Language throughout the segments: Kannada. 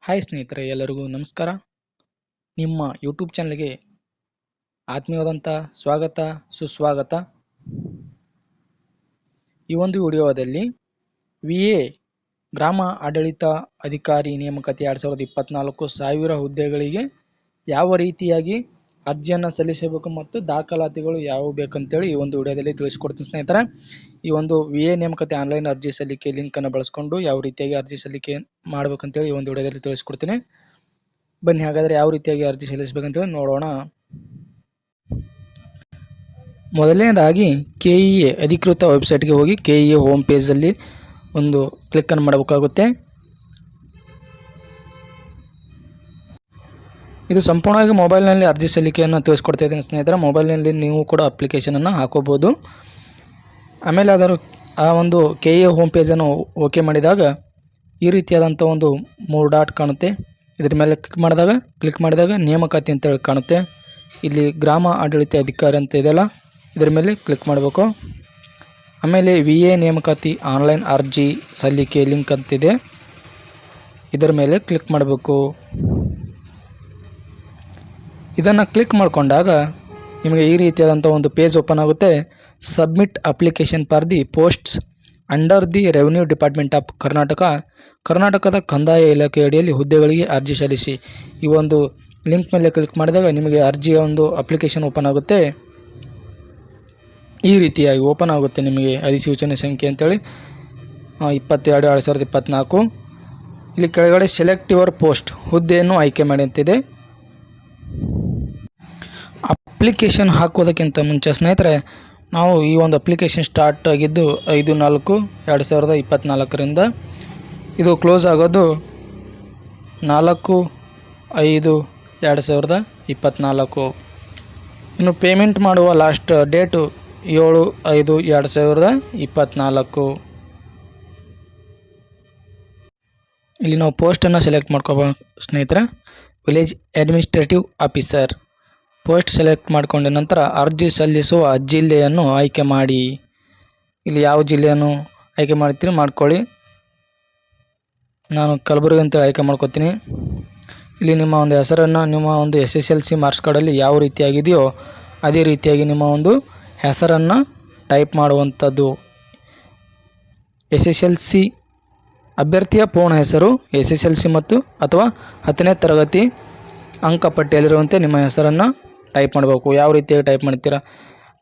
ಹಾಯ್ ಸ್ನೇಹಿತರೆ, ಎಲ್ಲರಿಗೂ ನಮಸ್ಕಾರ. ನಿಮ್ಮ ಯೂಟ್ಯೂಬ್ ಚಾನಲ್ಗೆ ಆತ್ಮೀಯವಾದಂಥ ಸ್ವಾಗತ ಸುಸ್ವಾಗತ. ಈ ಒಂದು ವಿಡಿಯೋದಲ್ಲಿ VA ಗ್ರಾಮ ಆಡಳಿತ ಅಧಿಕಾರಿ ನೇಮಕಾತಿ 2024 1000 ಹುದ್ದೆಗಳಿಗೆ ಯಾವ ರೀತಿಯಾಗಿ ಅರ್ಜಿಯನ್ನು ಸಲ್ಲಿಸಬೇಕು ಮತ್ತು ದಾಖಲಾತಿಗಳು ಯಾವುವು ಬೇಕಂತೇಳಿ ಈ ಒಂದು ವಿಡಿಯೋದಲ್ಲಿ ತಿಳಿಸ್ಕೊಡ್ತೀನಿ ಸ್ನೇಹಿತರೆ. ಈ ಒಂದು VA ನೇಮಕಾತಿ ಆನ್ಲೈನ್ ಅರ್ಜಿ ಸಲ್ಲಿಕೆ ಲಿಂಕನ್ನು ಬಳಸ್ಕೊಂಡು ಯಾವ ರೀತಿಯಾಗಿ ಅರ್ಜಿ ಸಲ್ಲಿಕೆ ಮಾಡಬೇಕಂತೇಳಿ ಈ ಒಂದು ವಿಡಿಯೋದಲ್ಲಿ ತಿಳಿಸ್ಕೊಡ್ತೀನಿ. ಬನ್ನಿ ಹಾಗಾದರೆ ಯಾವ ರೀತಿಯಾಗಿ ಅರ್ಜಿ ಸಲ್ಲಿಸಬೇಕಂತೇಳಿ ನೋಡೋಣ. ಮೊದಲನೇದಾಗಿ KEA ಅಧಿಕೃತ ವೆಬ್ಸೈಟ್ಗೆ ಹೋಗಿ KEA ಹೋಮ್ ಪೇಜಲ್ಲಿ ಒಂದು ಕ್ಲಿಕ್ಕನ್ನು ಮಾಡಬೇಕಾಗುತ್ತೆ. ಇದು ಸಂಪೂರ್ಣವಾಗಿ ಮೊಬೈಲ್ನಲ್ಲಿ ಅರ್ಜಿ ಸಲ್ಲಿಕೆಯನ್ನು ತಿಳಿಸ್ಕೊಡ್ತಾ ಇದ್ದೀನಿ ಸ್ನೇಹಿತರೆ. ಮೊಬೈಲ್ನಲ್ಲಿ ನೀವು ಕೂಡ ಅಪ್ಲಿಕೇಶನನ್ನು ಹಾಕೋಬೋದು. ಆಮೇಲೆ ಅದರ ಆ ಒಂದು KEA ಹೋಮ್ ಪೇಜನ್ನು ಓಕೆ ಮಾಡಿದಾಗ ಈ ರೀತಿಯಾದಂಥ ಒಂದು 3 ಡಾಟ್ ಕಾಣುತ್ತೆ. ಇದ್ರ ಮೇಲೆ ಕ್ಲಿಕ್ ಮಾಡಿದಾಗ ನೇಮಕಾತಿ ಅಂತೇಳಿ ಕಾಣುತ್ತೆ. ಇಲ್ಲಿ ಗ್ರಾಮ ಆಡಳಿತ ಅಧಿಕಾರಿ ಅಂತ ಇದೆಯಲ್ಲ, ಇದರ ಮೇಲೆ ಕ್ಲಿಕ್ ಮಾಡಬೇಕು. ಆಮೇಲೆ VA ನೇಮಕಾತಿ ಆನ್ಲೈನ್ ಅರ್ಜಿ ಸಲ್ಲಿಕೆ ಲಿಂಕ್ ಅಂತಿದೆ, ಇದರ ಮೇಲೆ ಕ್ಲಿಕ್ ಮಾಡಬೇಕು. ಇದನ್ನು ಕ್ಲಿಕ್ ಮಾಡಿಕೊಂಡಾಗ ನಿಮಗೆ ಈ ರೀತಿಯಾದಂಥ ಒಂದು ಪೇಜ್ ಓಪನ್ ಆಗುತ್ತೆ. Submit application for the posts under the revenue department of ಕರ್ನಾಟಕದ ಕಂದಾಯ ಇಲಾಖೆ ಅಡಿಯಲ್ಲಿ ಹುದ್ದೆಗಳಿಗೆ ಅರ್ಜಿ ಸಲ್ಲಿಸಿ. ಈ ಒಂದು ಲಿಂಕ್ ಮೇಲೆ ಕ್ಲಿಕ್ ಮಾಡಿದಾಗ ನಿಮಗೆ ಅರ್ಜಿಯ ಒಂದು ಅಪ್ಲಿಕೇಶನ್ ಓಪನ್ ಆಗುತ್ತೆ. ಈ ರೀತಿಯಾಗಿ ಓಪನ್ ಆಗುತ್ತೆ ನಿಮಗೆ ಅಧಿಸೂಚನೆ ಸಂಖ್ಯೆ ಅಂತೇಳಿ 22/2024. ಇಲ್ಲಿ ಕೆಳಗಡೆ ಸೆಲೆಕ್ಟ್ ಯುವರ್ ಪೋಸ್ಟ್, ಹುದ್ದೆಯನ್ನು ಆಯ್ಕೆ ಮಾಡಿ ಅಂತಿದೆ. ಅಪ್ಲಿಕೇಶನ್ ಹಾಕೋದಕ್ಕಿಂತ ಮುಂಚೆ ಸ್ನೇಹಿತರೆ, ನಾವು ಈ ಒಂದು ಅಪ್ಲಿಕೇಶನ್ ಸ್ಟಾರ್ಟ್ ಆಗಿದ್ದು 5/4/2024ರಿಂದ, ಇದು ಕ್ಲೋಸ್ ಆಗೋದು 4/5/2024. ಇನ್ನು ಪೇಮೆಂಟ್ ಮಾಡುವ ಲಾಸ್ಟ್ ಡೇಟು 7/5/2024. ಇಲ್ಲಿ ನಾವು ಪೋಸ್ಟನ್ನು ಸೆಲೆಕ್ಟ್ ಮಾಡ್ಕೋಬೇಕು ಸ್ನೇಹಿತರೆ. Village administrative officer post select ಮಾಡಿಕೊಂಡ ನಂತರ ಅರ್ಜಿ ಸಲ್ಲಿಸುವ ಜಿಲ್ಲೆಯನ್ನು ಆಯ್ಕೆ ಮಾಡಿ. ಇಲ್ಲಿ ಯಾವ ಜಿಲ್ಲೆಯನ್ನು ಆಯ್ಕೆ ಮಾಡ್ತೀರಿ ಮಾಡ್ಕೊಳ್ಳಿ. ನಾನು ಕಲಬುರಗಿ ಅಂತೇಳಿ ಆಯ್ಕೆ ಮಾಡ್ಕೊತೀನಿ. ಇಲ್ಲಿ ನಿಮ್ಮ ಒಂದು ಹೆಸರನ್ನು, ನಿಮ್ಮ ಒಂದು SSLC ಮಾರ್ಕ್ಸ್ ಕಾರ್ಡಲ್ಲಿ ಯಾವ ರೀತಿಯಾಗಿದೆಯೋ ಅದೇ ರೀತಿಯಾಗಿ ನಿಮ್ಮ ಒಂದು ಹೆಸರನ್ನು ಟೈಪ್ ಮಾಡುವಂಥದ್ದು. SSLC ಅಭ್ಯರ್ಥಿಯ ಪೂರ್ಣ ಹೆಸರು, SSLC ಮತ್ತು ಅಥವಾ 10ನೇ ತರಗತಿ ಅಂಕಪಟ್ಟಿಯಲ್ಲಿರುವಂತೆ ನಿಮ್ಮ ಹೆಸರನ್ನು ಟೈಪ್ ಮಾಡಬೇಕು. ಯಾವ ರೀತಿಯಾಗಿ ಟೈಪ್ ಮಾಡ್ತೀರಾ,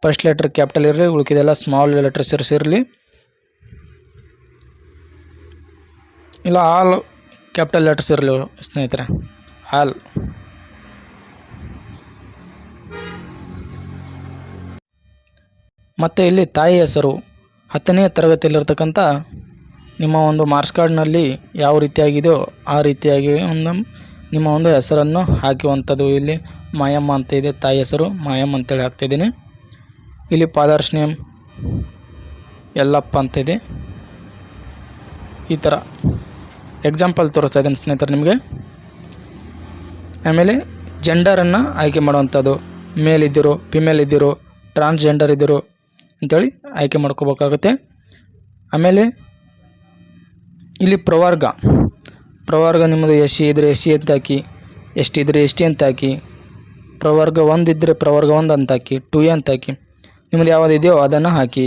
ಫಸ್ಟ್ ಲೆಟರ್ ಕ್ಯಾಪಿಟಲ್ ಇರಲಿ, ಉಳಿಕಿದೆಲ್ಲ ಸ್ಮಾಲ್ ಲೆಟರ್ಸ್ ಇರಲಿ, ಇಲ್ಲ ಆಲ್ ಕ್ಯಾಪಿಟಲ್ ಲೆಟರ್ಸ್ ಇರಲಿ ಸ್ನೇಹಿತರೆ, ಆಲ್. ಮತ್ತು ಇಲ್ಲಿ ತಾಯಿ ಹೆಸರು 10ನೇ ತರಗತಿಯಲ್ಲಿರ್ತಕ್ಕಂಥ ನಿಮ್ಮ ಒಂದು ಮಾರ್ಕ್ಸ್ ಕಾರ್ಡ್ನಲ್ಲಿ ಯಾವ ರೀತಿಯಾಗಿದೆಯೋ ಆ ರೀತಿಯಾಗಿ ನಿಮ್ಮ ಒಂದು ಹೆಸರನ್ನು ಹಾಕುವಂಥದ್ದು. ಇಲ್ಲಿ ಮಾಯಮ್ಮ ಅಂತ ಇದೆ, ತಾಯಿ ಹೆಸರು ಮಾಯಮ್ಮ ಅಂತೇಳಿ ಹಾಕ್ತಿದ್ದೀನಿ. ಇಲ್ಲಿ ಫಾದರ್ಸ್ ನೇಮ್ ಯಲ್ಲಪ್ಪ ಅಂತ ಇದೆ. ಈ ಥರ ಎಕ್ಸಾಂಪಲ್ ತೋರಿಸ್ತಾ ಇದ್ದೀನಿ ಸ್ನೇಹಿತರೆ ನಿಮಗೆ. ಆಮೇಲೆ ಜೆಂಡರನ್ನು ಆಯ್ಕೆ ಮಾಡುವಂಥದ್ದು, ಮೇಲ್ ಇದ್ದಿರೋ, ಫಿಮೇಲ್ ಇದ್ದಿರೋ, ಟ್ರಾನ್ಸ್ಜೆಂಡರ್ ಇದ್ದಿರೋ ಅಂಥೇಳಿ ಆಯ್ಕೆ ಮಾಡ್ಕೋಬೇಕಾಗುತ್ತೆ. ಆಮೇಲೆ ಇಲ್ಲಿ ಪ್ರವರ್ಗ ನಿಮ್ಮದು SC ಇದ್ದರೆ SC ಅಂತ ಹಾಕಿ, ST ಇದ್ದರೆ ST ಅಂತ ಹಾಕಿ, ಪ್ರವರ್ಗ 1 ಇದ್ದರೆ ಪ್ರವರ್ಗ 1 ಅಂತ ಹಾಕಿ, 2A ಅಂತ ಹಾಕಿ, ನಿಮ್ಮದು ಯಾವುದಿದೆಯೋ ಅದನ್ನು ಹಾಕಿ.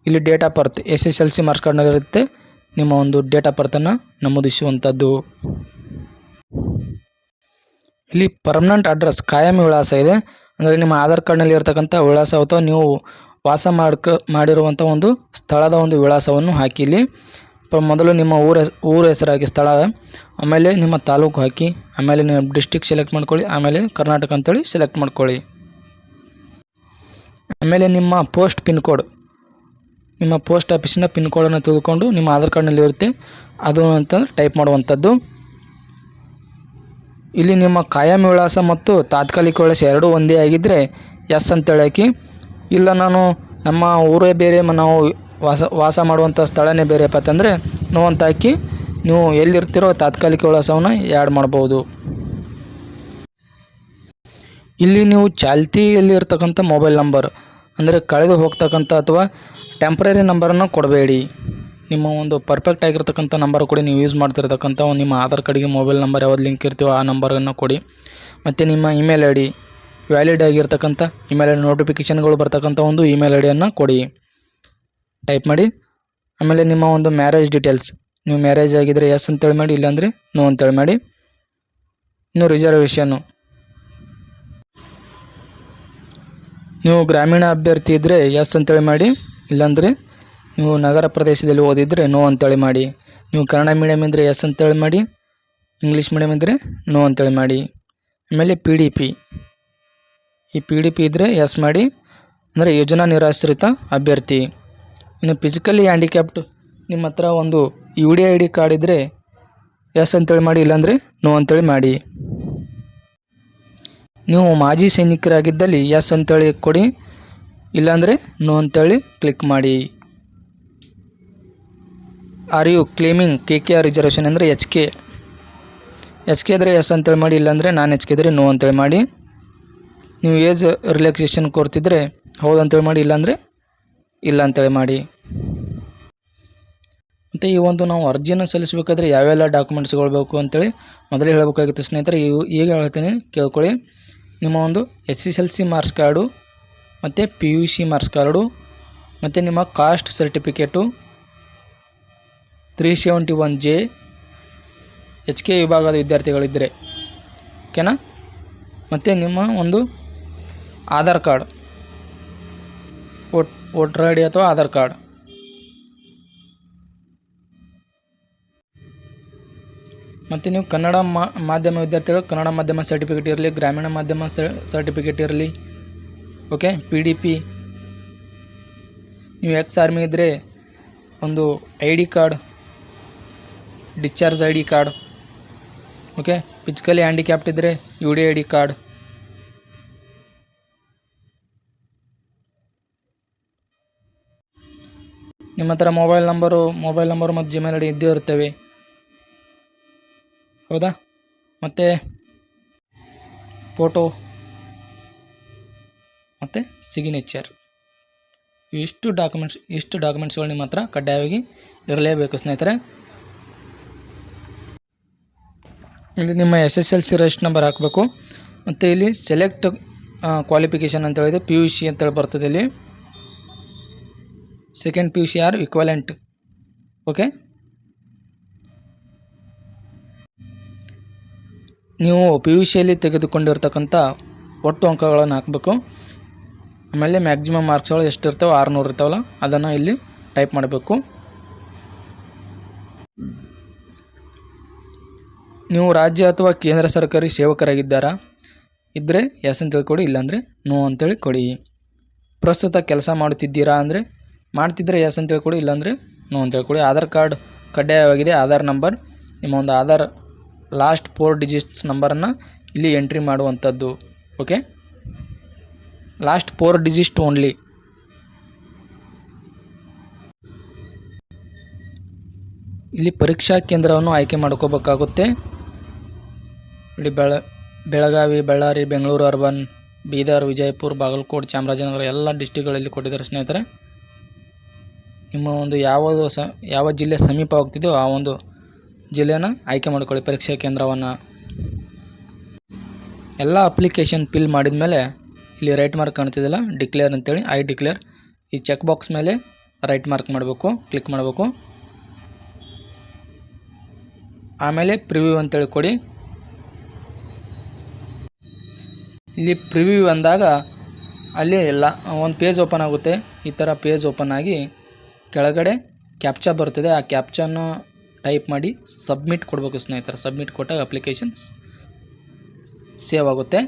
ಇಲ್ಲಿ date of birth SSLC marks ಕಾರ್ಡ್ನಲ್ಲಿರುತ್ತೆ, ನಿಮ್ಮ ಒಂದು ಡೇಟ್ ಆಫ್ ಬರ್ತನ್ನು ನಮೂದಿಸುವಂಥದ್ದು. ಇಲ್ಲಿ ಪರ್ಮನೆಂಟ್ ಅಡ್ರೆಸ್ ಕಾಯಮಿ ವಿಳಾಸ ಇದೆ, ಅಂದರೆ ನಿಮ್ಮ ಆಧಾರ್ ಕಾರ್ಡ್ನಲ್ಲಿ ಇರತಕ್ಕಂಥ ವಿಳಾಸ ಅಥವಾ ನೀವು ವಾಸ ಮಾಡಿರುವಂಥ ಒಂದು ಸ್ಥಳದ ಒಂದು ವಿಳಾಸವನ್ನು ಹಾಕಿ. ಇಲ್ಲಿ ಮೊದಲು ನಿಮ್ಮ ಊರ ಹೆಸರು ಹಾಕಿ, ಸ್ಥಳ, ಆಮೇಲೆ ನಿಮ್ಮ ತಾಲೂಕು ಹಾಕಿ, ಆಮೇಲೆ ನೀವು ಡಿಸ್ಟ್ರಿಕ್ಟ್ ಸೆಲೆಕ್ಟ್ ಮಾಡ್ಕೊಳ್ಳಿ, ಆಮೇಲೆ ಕರ್ನಾಟಕ ಅಂತೇಳಿ ಸೆಲೆಕ್ಟ್ ಮಾಡ್ಕೊಳ್ಳಿ. ಆಮೇಲೆ ನಿಮ್ಮ ಪೋಸ್ಟ್ ಪಿನ್ ಕೋಡ್, ನಿಮ್ಮ ಪೋಸ್ಟ್ ಆಫೀಸಿನ ಪಿನ್ ಕೋಡನ್ನು ತೆಗೆದುಕೊಂಡು ನಿಮ್ಮ ಆಧಾರ್ ಕಾರ್ಡ್ನಲ್ಲಿ ಇರುತ್ತೆ ಅದು ಅಂತ ಟೈಪ್ ಮಾಡುವಂಥದ್ದು. ಇಲ್ಲಿ ನಿಮ್ಮ ಕಾಯಮಿ ವಿಳಾಸ ಮತ್ತು ತಾತ್ಕಾಲಿಕ ವಿಳಾಸ ಎರಡೂ ಒಂದೇ ಆಗಿದ್ದರೆ ಎಸ್ ಅಂತೇಳಿ ಹಾಕಿ. ಇಲ್ಲ ನಾನು ನಮ್ಮ ಊರೇ ಬೇರೆ, ನಾವು ವಾಸ ಮಾಡುವಂಥ ಸ್ಥಳನೇ ಬೇರೆಪ್ಪ ಅಂತಂದರೆ ನೋ ಅಂತ ಹಾಕಿ ನೀವು ಎಲ್ಲಿರ್ತೀರೋ ತಾತ್ಕಾಲಿಕ ವಿಳಾಸವನ್ನು ಆ್ಯಡ್ ಮಾಡ್ಬೋದು. ಇಲ್ಲಿ ನೀವು ಚಾಲ್ತಿಯಲ್ಲಿ ಇರ್ತಕ್ಕಂಥ ಮೊಬೈಲ್ ನಂಬರ್, ಅಂದರೆ ಕಳೆದು ಹೋಗ್ತಕ್ಕಂಥ ಅಥವಾ ಟೆಂಪ್ರರಿ ನಂಬರನ್ನು ಕೊಡಬೇಡಿ. ನಿಮ್ಮ ಒಂದು ಪರ್ಫೆಕ್ಟ್ ಆಗಿರ್ತಕ್ಕಂಥ ನಂಬರ್ ಕೊಡಿ. ನೀವು ಯೂಸ್ ಮಾಡ್ತಿರ್ತಕ್ಕಂಥ ನಿಮ್ಮ ಆಧಾರ್ ಕಾರ್ಡಿಗೆ ಮೊಬೈಲ್ ನಂಬರ್ ಯಾವ್ದು ಲಿಂಕ್ ಇರ್ತೀವೋ ಆ ನಂಬರನ್ನು ಕೊಡಿ. ಮತ್ತು ನಿಮ್ಮ ಇಮೇಲ್ ಐ ಡಿ ವ್ಯಾಲಿಡ್ ಆಗಿರ್ತಕ್ಕಂಥ ಇಮೇಲ್ ಐ ಡಿ ನೋಟಿಫಿಕೇಷನ್ಗಳು ಬರ್ತಕ್ಕಂಥ ಒಂದು ಇಮೇಲ್ ಐ ಡಿಯನ್ನು ಕೊಡಿ, ಟೈಪ್ ಮಾಡಿ. ಆಮೇಲೆ ನಿಮ್ಮ ಒಂದು ಮ್ಯಾರೇಜ್ ಡೀಟೇಲ್ಸ್, ನೀವು ಮ್ಯಾರೇಜ್ ಆಗಿದ್ದರೆ ಎಸ್ ಅಂತೇಳಿ ಮಾಡಿ, ಇಲ್ಲಾಂದರೆ ನೋ ಅಂತೇಳಿ ಮಾಡಿ. ಇನ್ನು ರಿಸರ್ವೇಷನ್ನು, ನೀವು ಗ್ರಾಮೀಣ ಅಭ್ಯರ್ಥಿ ಇದ್ದರೆ ಎಸ್ ಅಂತೇಳಿ ಮಾಡಿ, ಇಲ್ಲಾಂದರೆ ನೀವು ನಗರ ಪ್ರದೇಶದಲ್ಲಿ ಓದಿದರೆ ನೋ ಅಂತೇಳಿ ಮಾಡಿ. ನೀವು ಕನ್ನಡ ಮೀಡಿಯಮ್ ಇದ್ದರೆ ಎಸ್ ಅಂತೇಳಿ ಮಾಡಿ, ಇಂಗ್ಲೀಷ್ ಮೀಡಿಯಮ್ ಇದ್ದರೆ ನೋ ಅಂತೇಳಿ ಮಾಡಿ. ಆಮೇಲೆ PDP, ಈ PDP ಇದ್ದರೆ ಎಸ್ ಮಾಡಿ, ಅಂದರೆ ಯೋಜನಾ ನಿರಾಶ್ರಿತ ಅಭ್ಯರ್ಥಿ. ಇನ್ನು ಫಿಸಿಕಲಿ ಹ್ಯಾಂಡಿಕ್ಯಾಪ್ಟ್, ನಿಮ್ಮ ಹತ್ರ ಒಂದು UDID ಕಾರ್ಡ್ ಇದ್ದರೆ ಎಸ್ ಅಂತೇಳಿ ಮಾಡಿ, ಇಲ್ಲಾಂದರೆ ನೋ ಅಂತೇಳಿ ಮಾಡಿ. ನೀವು ಮಾಜಿ ಸೈನಿಕರಾಗಿದ್ದಲ್ಲಿ ಎಸ್ ಅಂತೇಳಿ ಕೊಡಿ, ಇಲ್ಲಾಂದರೆ ನೋ ಅಂತೇಳಿ ಕ್ಲಿಕ್ ಮಾಡಿ. Are you claiming KKR reservation ಅಂದರೆ HK ಇದ್ದರೆ ಎಸ್ ಅಂತೇಳಿ ಮಾಡಿ, ಇಲ್ಲಾಂದರೆ ನಾನ್ HK ಇದ್ದರೆ ನೋ ಅಂತೇಳಿ ಮಾಡಿ. ನೀವು ಏಜ್ ರಿಲ್ಯಾಕ್ಸೇಷನ್ ಕೋರ್ತಿದ್ರೆ ಹೌದು ಅಂತೇಳಿ ಮಾಡಿ, ಇಲ್ಲಾಂದರೆ ಇಲ್ಲ ಅಂತೇಳಿ ಮಾಡಿ. ಮತ್ತು ಈ ಒಂದು ನಾವು ಅರ್ಜಿಯನ್ನು ಸಲ್ಲಿಸಬೇಕಾದ್ರೆ ಯಾವೆಲ್ಲ ಡಾಕ್ಯುಮೆಂಟ್ಸ್ಗಳು ಬೇಕು ಅಂತೇಳಿ ಮೊದಲೇ ಹೇಳಬೇಕಾಗಿತ್ತು ಸ್ನೇಹಿತರೆ. ಈಗ ಹೇಳ್ತೀನಿ, ಕೇಳ್ಕೊಳ್ಳಿ. ನಿಮ್ಮ ಒಂದು SSLC ಮಾರ್ಕ್ಸ್ ಕಾರ್ಡು, ಮತ್ತು PUC ಮಾರ್ಕ್ಸ್ ಕಾರ್ಡು, ಮತ್ತು ನಿಮ್ಮ ಕಾಸ್ಟ್ ಸರ್ಟಿಫಿಕೇಟು 371J HK ವಿಭಾಗದ ವಿದ್ಯಾರ್ಥಿಗಳಿದ್ದರೆ ಓಕೆನಾ. ಮತ್ತು ನಿಮ್ಮ ಒಂದು ಆಧಾರ್ ಕಾರ್ಡ್, ವೋಟರ್ ID ಅಥವಾ ಆಧಾರ್ ಕಾರ್ಡ್. ಮತ್ತು ನೀವು ಕನ್ನಡ ಮಾಧ್ಯಮ ವಿದ್ಯಾರ್ಥಿಗಳು ಕನ್ನಡ ಮಾಧ್ಯಮ ಸರ್ಟಿಫಿಕೇಟ್ ಇರಲಿ, ಗ್ರಾಮೀಣ ಮಾಧ್ಯಮ ಸರ್ಟಿಫಿಕೇಟ್ ಇರಲಿ. Okay, PDP. ನೀವು ಎಕ್ಸ್ ಆರ್ಮಿ ಇದ್ದರೆ ಒಂದು ID card, discharge ID card. Okay, physically handicapped ಇದ್ದರೆ UDID ಕಾರ್ಡ್. ನಿಮ್ಮ ಹತ್ರ ಮೊಬೈಲ್ ನಂಬರು ಮತ್ತು ಜಿಮೇಲ್ ID ಇದ್ದೇ ಇರ್ತವೆ, ಹೌದಾ. ಮತ್ತು ಫೋಟೋ ಮತ್ತು ಸಿಗ್ನೇಚರ್, ಇಷ್ಟು ಡಾಕ್ಯುಮೆಂಟ್ಸ್ಗಳು ನಿಮ್ಮ ಹತ್ರ ಕಡ್ಡಾಯವಾಗಿ ಇರಲೇಬೇಕು ಸ್ನೇಹಿತರೆ. ಇಲ್ಲಿ ನಿಮ್ಮ SSLC ರಿಜಿಸ್ಟರ್ ನಂಬರ್ ಹಾಕಬೇಕು. ಮತ್ತು ಇಲ್ಲಿ ಸೆಲೆಕ್ಟ್ ಕ್ವಾಲಿಫಿಕೇಷನ್ ಅಂತ ಹೇಳಿದೆ, PUC ಅಂತೇಳಿ ಬರ್ತದೆ ಇಲ್ಲಿ. Second PUC or equivalent. Okay, ನೀವು PUCಯಲ್ಲಿ ತೆಗೆದುಕೊಂಡಿರ್ತಕ್ಕಂಥ ಒಟ್ಟು ಅಂಕಗಳನ್ನು ಹಾಕಬೇಕು. ಆಮೇಲೆ ಮ್ಯಾಕ್ಸಿಮಮ್ ಮಾರ್ಕ್ಸ್ಗಳು ಎಷ್ಟಿರ್ತಾವೆ, 600 ಇರ್ತಾವಲ್ಲ, ಅದನ್ನು ಇಲ್ಲಿ ಟೈಪ್ ಮಾಡಬೇಕು. ನೀವು ರಾಜ್ಯ ಅಥವಾ ಕೇಂದ್ರ ಸರ್ಕಾರಿ ಸೇವಕರಾಗಿದ್ದಾರಾ ಇದ್ದರೆ ಎಸ್ ಅಂತೇಳಿ ಕೊಡಿ, ಇಲ್ಲಾಂದರೆ ನೋ ಅಂತೇಳಿ ಕೊಡಿ. ಪ್ರಸ್ತುತ ಕೆಲಸ ಮಾಡುತ್ತಿದ್ದೀರಾ ಅಂದರೆ ಮಾಡ್ತಿದ್ದರೆ ಎಸ್ ಅಂತೇಳಿ ಕೊಡಿ, ಇಲ್ಲಾಂದರೆ ನೋ ಅಂತೇಳಿ ಕೊಡಿ. ಆಧಾರ್ ಕಾರ್ಡ್ ಕಡ್ಡಾಯವಾಗಿದೆ. ಆಧಾರ್ ನಂಬರ್, ನಿಮ್ಮ ಒಂದು ಆಧಾರ್ ಲಾಸ್ಟ್ 4 ಡಿಜಿಟ್ಸ್ ನಂಬರನ್ನು ಇಲ್ಲಿ ಎಂಟ್ರಿ ಮಾಡುವಂಥದ್ದು. Okay, last 4 digit only. ಇಲ್ಲಿ ಪರೀಕ್ಷಾ ಕೇಂದ್ರವನ್ನು ಆಯ್ಕೆ ಮಾಡ್ಕೋಬೇಕಾಗುತ್ತೆ. ಇಲ್ಲಿ ಬೆಳಗಾವಿ, ಬಳ್ಳಾರಿ, ಬೆಂಗಳೂರು ಅರ್ಬನ್, ಬೀದರ್, ವಿಜಯಪುರ, ಬಾಗಲಕೋಟೆ, ಚಾಮರಾಜನಗರ ಎಲ್ಲ ಡಿಸ್ಟಿಕ್ಗಳಲ್ಲಿ ಕೊಟ್ಟಿದ್ದಾರೆ ಸ್ನೇಹಿತರೆ. ನಿಮ್ಮ ಒಂದು ಯಾವ ಜಿಲ್ಲೆ ಸಮೀಪ ಹೋಗ್ತಿದೆಯೋ ಆ ಒಂದು ಜಿಲ್ಲೆಯನ್ನು ಆಯ್ಕೆ ಮಾಡ್ಕೊಳ್ಳಿ ಪರೀಕ್ಷಾ ಕೇಂದ್ರವನ್ನು. ಎಲ್ಲ ಅಪ್ಲಿಕೇಶನ್ ಫಿಲ್ ಮಾಡಿದ ಮೇಲೆ ಇಲ್ಲಿ ರೈಟ್ ಮಾರ್ಕ್ ಕಾಣ್ತಿದ್ದಿಲ್ಲ, ಡಿಕ್ಲೇರ್ ಅಂತೇಳಿ, ಐ ಡಿಕ್ಲೇರ್, ಈ ಚೆಕ್ ಬಾಕ್ಸ್ ಮೇಲೆ ರೈಟ್ ಮಾರ್ಕ್ ಮಾಡಬೇಕು, ಕ್ಲಿಕ್ ಮಾಡಬೇಕು. ಆಮೇಲೆ ಪ್ರಿವ್ಯೂ ಅಂತೇಳಿ ಕೊಡಿ. ಇಲ್ಲಿ ಪ್ರಿವ್ಯೂ ಅಂದಾಗ ಅಲ್ಲಿ ಎಲ್ಲ ಒಂದು ಪೇಜ್ ಓಪನ್ ಆಗುತ್ತೆ. ಈ ಥರ ಪೇಜ್ ಓಪನ್ ಆಗಿ ಕೆಳಗಡೆ ಕ್ಯಾಪ್ಚಾ ಬರ್ತದೆ. ಆ ಕ್ಯಾಪ್ಚಾನ ಟೈಪ್ ಮಾಡಿ ಸಬ್ಮಿಟ್ ಕೊಡಬೇಕು ಸ್ನೇಹಿತರೆ. ಸಬ್ಮಿಟ್ ಕೊಟ್ಟಾಗ ಅಪ್ಲಿಕೇಶನ್ ಸೇವ್ ಆಗುತ್ತೆ.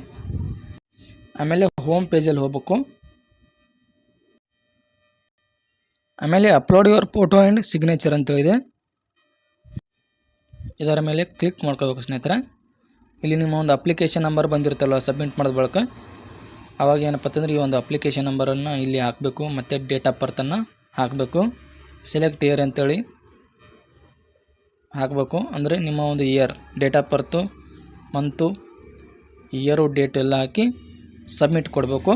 ಆಮೇಲೆ ಹೋಮ್ ಪೇಜಲ್ಲಿ ಹೋಗ್ಬೇಕು. ಆಮೇಲೆ upload your photo and signature ಅಂತೇಳಿದೆ, ಇದರ ಮೇಲೆ ಕ್ಲಿಕ್ ಮಾಡ್ಕೋಬೇಕು ಸ್ನೇಹಿತರೆ. ಇಲ್ಲಿ ನಿಮ್ಮ ಒಂದು ಅಪ್ಲಿಕೇಶನ್ ನಂಬರ್ ಬಂದಿರುತ್ತಲ್ವ ಸಬ್ಮಿಟ್ ಮಾಡಿದ ಬಳಿಕ, ಆವಾಗ ಏನಪ್ಪ ಅಂತಂದರೆ ಈ ಒಂದು ಅಪ್ಲಿಕೇಶನ್ ನಂಬರನ್ನು ಇಲ್ಲಿ ಹಾಕಬೇಕು. ಮತ್ತು ಡೇಟ್ ಆಫ್ ಬರ್ತನ್ನು ಹಾಕಬೇಕು. ಸೆಲೆಕ್ಟ್ ಇಯರ್ ಅಂತೇಳಿ ಹಾಕಬೇಕು. ಅಂದರೆ ನಿಮ್ಮ ಒಂದು year, date of birth, month, year, date ಎಲ್ಲ ಹಾಕಿ ಸಬ್ಮಿಟ್ ಕೊಡಬೇಕು.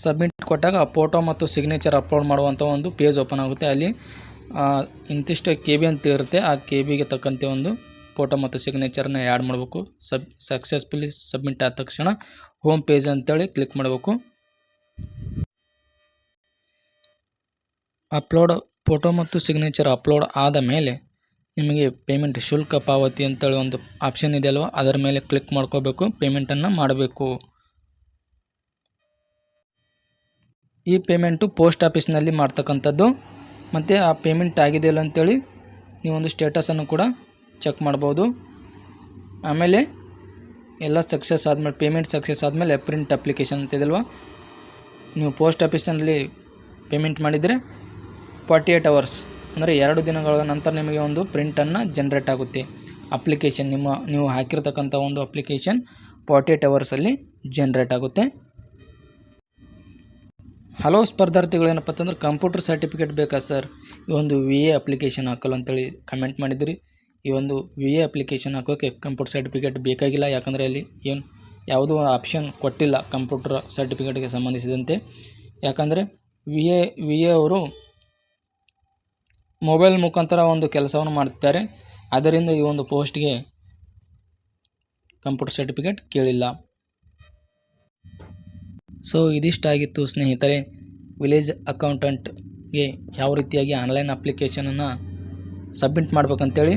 ಸಬ್ಮಿಟ್ ಕೊಟ್ಟಾಗ ಫೋಟೋ ಮತ್ತು ಸಿಗ್ನೇಚರ್ ಅಪ್ಲೋಡ್ ಮಾಡುವಂಥ ಒಂದು ಪೇಜ್ ಓಪನ್ ಆಗುತ್ತೆ. ಅಲ್ಲಿ ಇಂತಿಷ್ಟು KB ಅಂತ ಇರುತ್ತೆ. ಆ KBಗೆ ತಕ್ಕಂತೆ ಒಂದು ಫೋಟೋ ಮತ್ತು ಸಿಗ್ನೇಚರ್ನ ಆ್ಯಡ್ ಮಾಡಬೇಕು. ಸಕ್ಸಸ್ಫುಲಿ ಸಬ್ಮಿಟ್ ಆದ ತಕ್ಷಣ ಹೋಮ್ ಪೇಜ್ ಅಂತೇಳಿ ಕ್ಲಿಕ್ ಮಾಡಬೇಕು. ಅಪ್ಲೋಡ್ ಫೋಟೋ ಮತ್ತು ಸಿಗ್ನೇಚರ್ ಅಪ್ಲೋಡ್ ಆದ ಮೇಲೆ ನಿಮಗೆ ಪೇಮೆಂಟ್ ಶುಲ್ಕ ಪಾವತಿ ಅಂತೇಳಿ ಒಂದು ಆಪ್ಷನ್ ಇದೆ ಅಲ್ವ, ಅದರ ಮೇಲೆ ಕ್ಲಿಕ್ ಮಾಡ್ಕೋಬೇಕು. ಪೇಮೆಂಟನ್ನು ಮಾಡಬೇಕು. ಈ ಪೇಮೆಂಟು ಪೋಸ್ಟ್ ಆಫೀಸ್ನಲ್ಲಿ ಮಾಡ್ತಕ್ಕಂಥದ್ದು. ಮತ್ತು ಆ ಪೇಮೆಂಟ್ ಆಗಿದೆಯಲ್ಲ ಅಂತೇಳಿ ನೀವೊಂದು ಸ್ಟೇಟಸನ್ನು ಕೂಡ ಚೆಕ್ ಮಾಡ್ಬೋದು. ಆಮೇಲೆ ಎಲ್ಲ ಸಕ್ಸಸ್ ಆದಮೇಲೆ ಪೇಮೆಂಟ್ ಸಕ್ಸಸ್ ಆದಮೇಲೆ ಪ್ರಿಂಟ್ ಅಪ್ಲಿಕೇಶನ್ ಅಂತಿದಲ್ವ, ನೀವು ಪೋಸ್ಟ್ ಆಫೀಸಲ್ಲಿ ಪೇಮೆಂಟ್ ಮಾಡಿದರೆ 48 hours ಅಂದರೆ 2 ದಿನಗಳ ನಂತರ ನಿಮಗೆ ಒಂದು ಪ್ರಿಂಟನ್ನು ಜನ್ರೇಟ್ ಆಗುತ್ತೆ. ಅಪ್ಲಿಕೇಶನ್ ನೀವು ಹಾಕಿರ್ತಕ್ಕಂಥ ಒಂದು ಅಪ್ಲಿಕೇಶನ್ 48 hours ಜನ್ರೇಟ್ ಆಗುತ್ತೆ. ಹಲವು ಸ್ಪರ್ಧಾರ್ಥಿಗಳು ಏನಪ್ಪ ಅಂತಂದ್ರೆ ಕಂಪ್ಯೂಟರ್ ಸರ್ಟಿಫಿಕೇಟ್ ಬೇಕಾ ಸರ್, ಈ ಒಂದು VA ಅಪ್ಲಿಕೇಶನ್ ಹಾಕಲ್ಲ ಅಂತೇಳಿ ಕಮೆಂಟ್ ಮಾಡಿದಿರಿ. ಈ ಒಂದು VA ಅಪ್ಲಿಕೇಶನ್ ಹಾಕೋಕ್ಕೆ ಕಂಪ್ಯೂಟರ್ ಸರ್ಟಿಫಿಕೇಟ್ ಬೇಕಾಗಿಲ್ಲ. ಯಾಕಂದರೆ ಅಲ್ಲಿ ಏನು ಯಾವುದೂ ಆಪ್ಷನ್ ಕೊಟ್ಟಿಲ್ಲ ಕಂಪ್ಯೂಟರ್ ಸರ್ಟಿಫಿಕೇಟ್ಗೆ ಸಂಬಂಧಿಸಿದಂತೆ. ಯಾಕಂದರೆ VA ಅವರು ಮೊಬೈಲ್ ಮುಖಾಂತರ ಒಂದು ಕೆಲಸವನ್ನು ಮಾಡ್ತಿದ್ದಾರೆ. ಆದ್ದರಿಂದ ಈ ಒಂದು ಪೋಸ್ಟ್ಗೆ ಕಂಪ್ಯೂಟರ್ ಸರ್ಟಿಫಿಕೇಟ್ ಕೇಳಿಲ್ಲ. ಸೊ ಇದಿಷ್ಟಾಗಿತ್ತು ಸ್ನೇಹಿತರೆ, ವಿಲೇಜ್ ಅಕೌಂಟೆಂಟ್ಗೆ ಯಾವ ರೀತಿಯಾಗಿ ಆನ್ಲೈನ್ ಅಪ್ಲಿಕೇಶನನ್ನು ಸಬ್ಮಿಟ್ ಮಾಡ್ಬೇಕಂತೇಳಿ.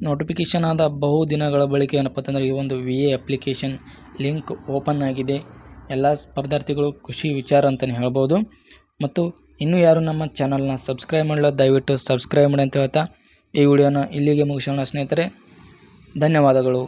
ನೋಟಿಫಿಕೇಷನ್ ಆದ ಬಹು ದಿನಗಳ ಬಳಿಕ ಏನಪ್ಪ ಅಂತಂದರೆ ಈ ಒಂದು VA ಅಪ್ಲಿಕೇಶನ್ ಲಿಂಕ್ ಓಪನ್ ಆಗಿದೆ. ಎಲ್ಲ ಸ್ಪರ್ಧಾರ್ಥಿಗಳು ಖುಷಿ ವಿಚಾರ ಅಂತಲೇ ಹೇಳ್ಬೋದು. ಮತ್ತು ಇನ್ನೂ ಯಾರು ನಮ್ಮ ಚಾನಲ್ನ ಸಬ್ಸ್ಕ್ರೈಬ್ ಮಾಡಲ್ಲ, ದಯವಿಟ್ಟು ಸಬ್ಸ್ಕ್ರೈಬ್ ಮಾಡಿ ಅಂತ ಹೇಳ್ತಾ ಈ ವಿಡಿಯೋನ ಇಲ್ಲಿಗೆ ಮುಗಿಸೋಣ ಸ್ನೇಹಿತರೆ. ಧನ್ಯವಾದಗಳು.